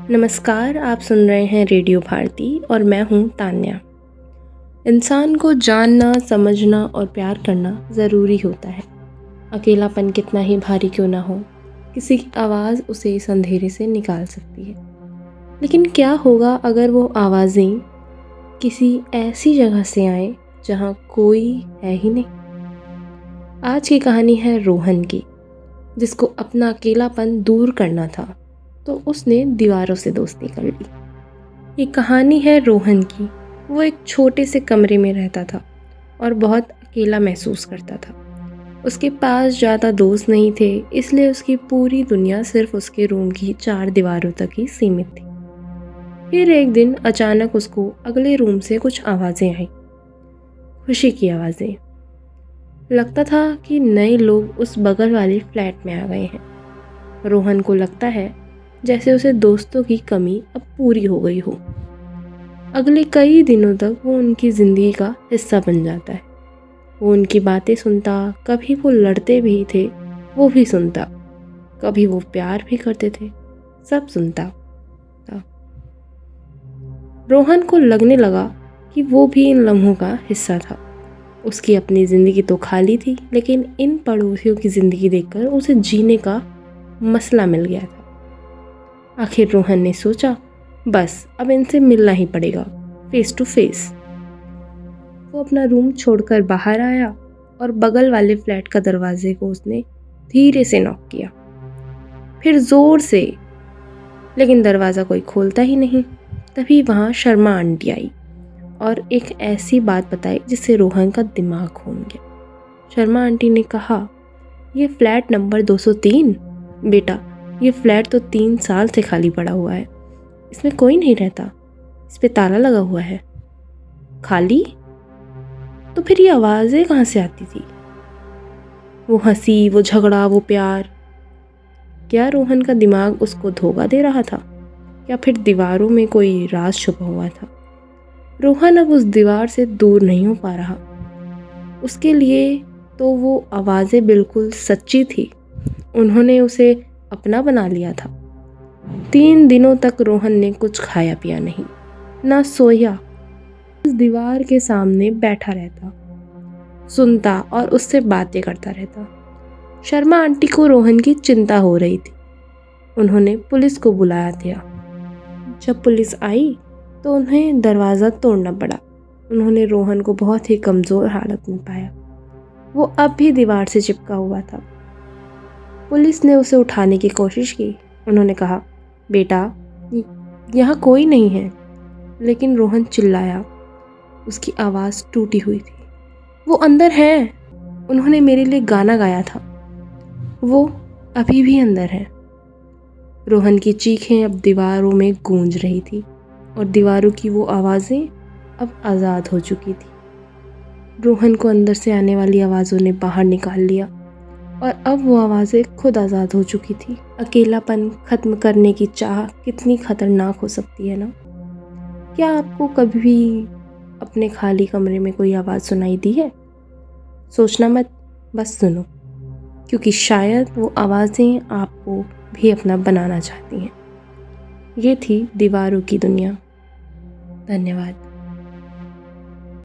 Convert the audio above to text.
नमस्कार, आप सुन रहे हैं रेडियो भारती और मैं हूँ तान्या। इंसान को जानना, समझना और प्यार करना ज़रूरी होता है। अकेलापन कितना ही भारी क्यों ना हो, किसी की आवाज़ उसे इस अंधेरे से निकाल सकती है। लेकिन क्या होगा अगर वो आवाज़ें किसी ऐसी जगह से आए जहाँ कोई है ही नहीं। आज की कहानी है रोहन की, जिसको अपना अकेलापन दूर करना था तो उसने दीवारों से दोस्ती कर ली। ये कहानी है रोहन की। वो एक छोटे से कमरे में रहता था और बहुत अकेला महसूस करता था। उसके पास ज़्यादा दोस्त नहीं थे, इसलिए उसकी पूरी दुनिया सिर्फ उसके रूम की 4 दीवारों तक ही सीमित थी। फिर एक दिन अचानक उसको अगले रूम से कुछ आवाज़ें आईं, खुशी की आवाज़ें। लगता था कि नए लोग उस बगल वाले फ्लैट में आ गए हैं। रोहन को लगता है जैसे उसे दोस्तों की कमी अब पूरी हो गई हो। अगले कई दिनों तक वो उनकी ज़िंदगी का हिस्सा बन जाता है। वो उनकी बातें सुनता, कभी वो लड़ते भी थे वो भी सुनता, कभी वो प्यार भी करते थे, सब सुनता था। रोहन को लगने लगा कि वो भी इन लम्हों का हिस्सा था। उसकी अपनी ज़िंदगी तो खाली थी, लेकिन इन पड़ोसियों की ज़िंदगी देखकर उसे जीने का मसला मिल गया था। आखिर रोहन ने सोचा, बस अब इनसे मिलना ही पड़ेगा, फेस टू फेस। वो अपना रूम छोड़कर बाहर आया और बगल वाले फ्लैट का दरवाजे को उसने धीरे से नॉक किया, फिर जोर से, लेकिन दरवाज़ा कोई खोलता ही नहीं। तभी वहाँ शर्मा आंटी आई और एक ऐसी बात बताई जिससे रोहन का दिमाग घूम गया। शर्मा आंटी ने कहा, ये फ्लैट नंबर 203। बेटा, ये फ्लैट तो 3 साल से खाली पड़ा हुआ है, इसमें कोई नहीं रहता, इस पे ताला लगा हुआ है। खाली? तो फिर ये आवाज़ें कहाँ से आती थी? वो हंसी, वो झगड़ा, वो प्यार। क्या रोहन का दिमाग उसको धोखा दे रहा था, या फिर दीवारों में कोई राज छुपा हुआ था? रोहन अब उस दीवार से दूर नहीं हो पा रहा। उसके लिए तो वो आवाज़ें बिल्कुल सच्ची थी। उन्होंने उसे अपना बना लिया था। 3 दिनों तक रोहन ने कुछ खाया पिया नहीं, ना सोया। उस दीवार के सामने बैठा रहता, सुनता और उससे बातें करता रहता। शर्मा आंटी को रोहन की चिंता हो रही थी। उन्होंने पुलिस को बुलाया था। जब पुलिस आई तो उन्हें दरवाज़ा तोड़ना पड़ा। उन्होंने रोहन को बहुत ही कमज़ोर हालत में पाया। वो अब भी दीवार से चिपका हुआ था। पुलिस ने उसे उठाने की कोशिश की। उन्होंने कहा, बेटा, यहाँ कोई नहीं है। लेकिन रोहन चिल्लाया। उसकी आवाज़ टूटी हुई थी। वो अंदर है। उन्होंने मेरे लिए गाना गाया था। वो अभी भी अंदर है। रोहन की चीखें अब दीवारों में गूंज रही थी और दीवारों की वो आवाज़ें अब आज़ाद हो चुकी थी। रोहन को अंदर से आने वाली आवाज़ों ने बाहर निकाल लिया और अब वो आवाज़ें खुद आज़ाद हो चुकी थी। अकेलापन ख़त्म करने की चाह कितनी ख़तरनाक हो सकती है ना? क्या आपको कभी भी अपने खाली कमरे में कोई आवाज़ सुनाई दी है? सोचना मत, बस सुनो, क्योंकि शायद वो आवाज़ें आपको भी अपना बनाना चाहती हैं। ये थी दीवारों की दुनिया। धन्यवाद।